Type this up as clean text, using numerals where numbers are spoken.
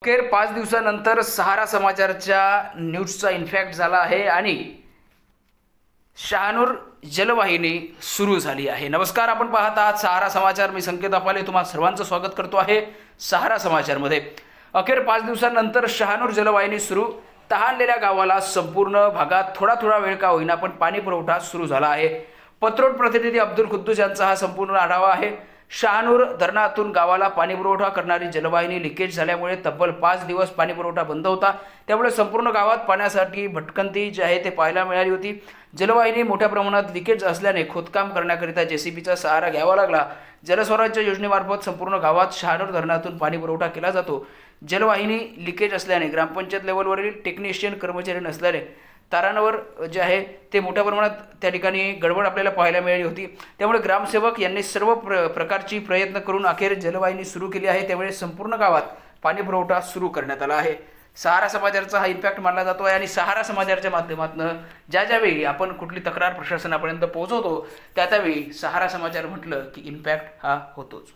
अखेर 5 दिवसानंतर सहारा समाचारच्या न्यूजचा इन्फॅक्ट झाला आहे आणि शहानूर जलवाहिनी सुरू झाली आहे. नमस्कार, आपण पाहत आहात सहारा समाचार. मी संकेत अपाले तुम्हा सर्वांचं स्वागत करतो आहे सहारा समाचारमध्ये. अखेर 5 दिवसानंतर शहानूर जलवाहिनी सुरू. तहानलेल्या गावाला संपूर्ण भागात थोडा थोडा वेळ का होईना पण पाणी पुरवठा सुरू झाला आहे. पत्रोड प्रतिनिधी अब्दुल खुद्दूस यांचा हा संपूर्ण आढावा आहे. शहानूर धरणातून गावाला पाणीपुरवठा करणारी जलवाहिनी लिकेज झाल्यामुळे तब्बल 5 दिवस पाणीपुरवठा बंद होता. त्यामुळे संपूर्ण गावात पाण्यासाठी भटकंती जी आहे ते पाहायला मिळाली होती. जलवाहिनी मोठ्या प्रमाणात लिकेज असल्याने खोदकाम करण्याकरिता जेसीबीचा सहारा घ्यावा लागला. जलस्वराज्य योजनेमार्फत संपूर्ण गावात शहानूर धरणातून पाणीपुरवठा केला जातो. जलवाहिनी लिकेज असल्याने ग्रामपंचायत लेवलवरील टेक्निशियन कर्मचारी नसल्याने तारांवर जे आहे ते मोठ्या प्रमाणात त्या ठिकाणी गडबड आपल्याला पाहायला मिळाली होती. त्यामुळे ग्रामसेवक यांनी सर्व प्रकारची प्रयत्न करून अखेर जलवाहिनी सुरू केली आहे. त्यामुळे संपूर्ण गावात पाणीपुरवठा सुरू करण्यात आला आहे. सहारा समाचारचा हा इम्पॅक्ट मानला जातो आहे आणि सहारा समाचारच्या माध्यमातून ज्यावेळी आपण कुठली तक्रार प्रशासनापर्यंत पोहोचवतो त्यावेळी सहारा समाचार म्हटलं की इम्पॅक्ट हा होतोच.